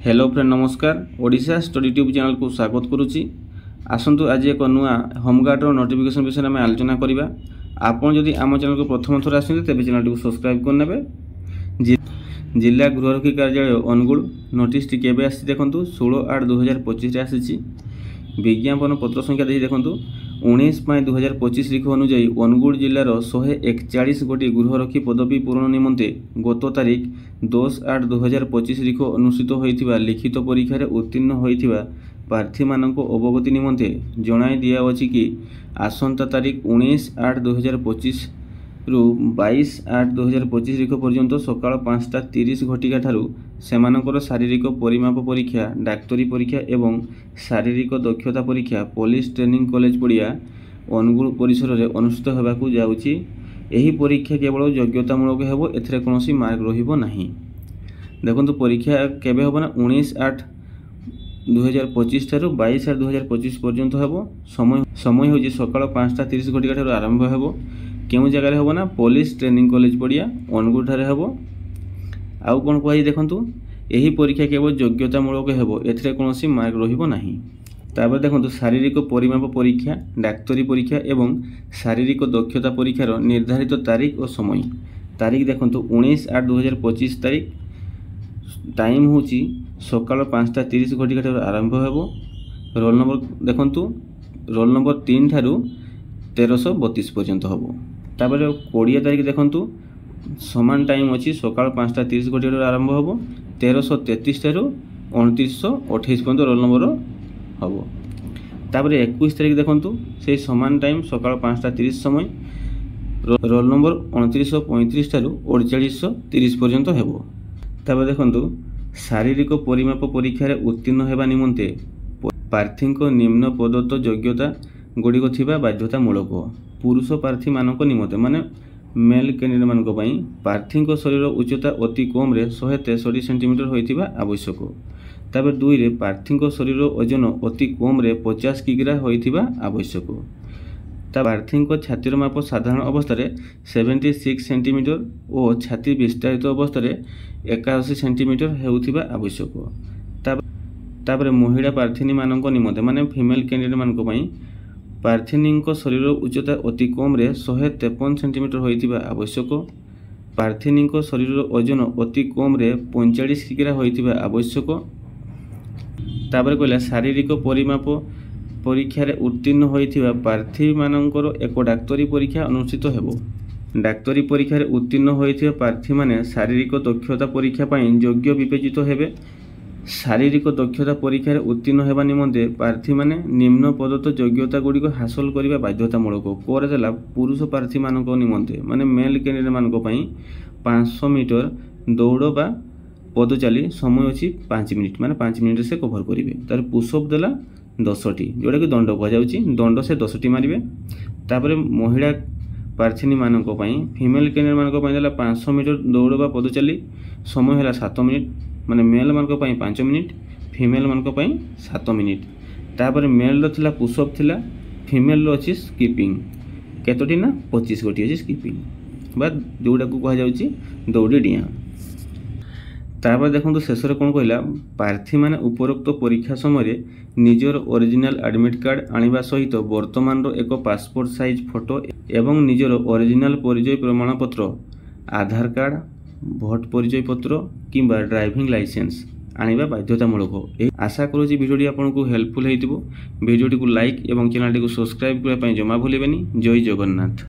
Hello friend नमस्कार Odisha study tube channel को स्वागत करुच्ची। आसतु आज एक नुआ होमगार्डर नोटिफिकेशन विषय में आलोचना करवा। आपन जदि आम चैनल को प्रथम थर आसते तेज चैनल को सब्सक्राइब करने। जिला गृहरक्षी कार्यालय अनुगुल नोटिस टी केबे आसी देखंतु 16/8/2025 रे आसी। विज्ञापन पत्र संख्या देखि देखंतु 19/2025 तारीख अनुसार अनुगुल जिलार 141 गोटी गृहरक्षी पदवी पूरण निमंते गत तारीख 10/8/2025 तारीख अनुष्ठित होइथिबा लिखित परीक्षा रे उत्तीर्ण होइथिबा प्रार्थी मानक अवगति निमंते जणाई दिया अछि कि आसंता तारीख 19/8/2025 रु 22/8/2025 तारीख पर्यंत सकाळ 5:30 घटिका ठारू सेमानकर शारीरिक परिमाप परीक्षा, डाक्तरी परीक्षा एवं शारीरिक दक्षता परीक्षा पुलिस ट्रेनिंग कॉलेज पड़िया अनुगुल परिसर में अनुष्ठित होगाकू जाउची। एही परीक्षा केवल योग्यतामूलक हेबो, एथिरे कोनोसी मार्क रहिबो नाही। देखंतु परीक्षा केबे होबो ना 19/8/2025 ठारू 22/8/2025 पर्यंत हेबो। समय होजी सकाळ 5:30 घटिका ठारू आरंभ हेबो। केउ जगह हेबो ना पुलिस ट्रेनिंग कॉलेज पड़िया अनुगुल ठारे हेबो। आउ कोन कहै देखंतु एही परीक्षा केवल योग्यतामूलक हेबो, एथिरे कोनोसी मार्क रहिबो नाही। तापर देखंतु शारीरिक परिमाप परीक्षा, डाक्तरी परीक्षा एवं शारीरिक दक्षता परीक्षार निर्धारित तारीख और समय। तारीख देखंतु 19/8/2025 तारीख। टाइम होची सकाळ 5:30 घटिका ठारू आरंभ हेबो। रोल नंबर देखंतु रोल नंबर 3 ठारू 1332 पर्यंत हेबो। तापर 20 तारीख देखंतु समान टाइम अच्छी सकाळ 5:30 घटिका आरंभ हेबो। 1333 ठारू 2928 पर्यंत रोल नंबर हेबो। तापर 21 तारीख देखंतु से समान टाइम सकाळ 5:30 समय रोल नंबर 2935 ठारू 4830 पर्यंत हेबो। तापर देखंतु शारीरिक परिमाप परीक्षा रे उत्तीर्ण हेबा निमंते प्रार्थी निम्न प्रदत्त योग्यता गुड़िक थिबा बाध्यतामूलक। पुरुष प्रार्थी मानक निमंते माने मेल कैंडिडेट मानक पई प्रार्थी शरीर उच्चता अति कम रे 163 सेंटीमीटर होइथिबा आवश्यक। तापर 2 रे प्रार्थी शरीर ओजन अति कम रे 50 किग्रा होइथिबा आवश्यक। ता प्रार्थी छातीर माप साधारण अवस्था रे 76 सेंटीमीटर और छाती विस्तारित अवस्था रे 81 सेंटीमीटर हेउथिबा आवश्यक। तापर महिला प्रार्थी मानक निमंते माने फीमेल कैंडिडेट मानक पई प्रार्थी शरीर उच्चता अति कम रे 153 सेंटीमीटर होइथिबा आवश्यक। प्रार्थी शरीर ओजन अति कम रे 45 किग्रा होइथिबा आवश्यक। तापर कहला शारीरिक परिमाप परीक्षा रे उत्तीर्ण होइथिबा प्रार्थी मानकर एक डाक्तरी परीक्षा अनुष्ठित हेबो। डाक्तरी परीक्षा रे उत्तीर्ण होइथिबा प्रार्थी माने शारीरिक दक्षता परीक्षा पई योग्य विवेचित हेबे। शारीरिक दक्षता परीक्षा रे उत्तीर्ण हेबा निमंते प्रार्थी माने निम्न प्रदत्त योग्यता गुड़िक हासिल करबा बाध्यतामूलक। कोरे देला पुरुष प्रार्थी मानक निमंते माने मेल कैंडिडेट मानक पई 500 मीटर दौड़ बा पद चली समय अछि 5 मिनिट माने 5 मिनिट से कवर करिवे। तार पुशअप देला 10टी जोड़ा कि दंड कह जाउची, दंड से 10टी मारिवे। तापर महिला प्रार्थी मानक पई फीमेल कैंडिडेट मानक पई देला 500 मीटर दौड़ बा पद चली समय होला 7 मिनिट माने मेल मानक पई 5 मिनिट, फीमेल मानक पई 7 मिनिट। तापर मेल रो थिला पुशअप थिला, फीमेल रो अछि स्किपिंग केतोटी ना 25 गोटी अछि स्किपिंग बा जोड़ा को कह जाउची दौड़ी डिया। तापर देखंतु शेष रे कोन कहला प्रार्थी माने उपरोक्त परीक्षा समय निजर ओरिजिनल एडमिट कार्ड आनिबा सहित वर्तमान रो एक पासपोर्ट साइज फोटो एवं निजर ओरिजिनल परिचय प्रमाण पत्र आधार कार्ड, भोट परिचय पत्र किंबा ड्राइविंग लाइसेंस आनिबा बाध्यतामूलक। आशा करूची भिडियोटी आपनको हेल्पफुल हेतिबो। भिडियोटी को लाइक एवं चैनल को सब्सक्राइब करबा पई जमा भूलिबेनी। जय जगन्नाथ।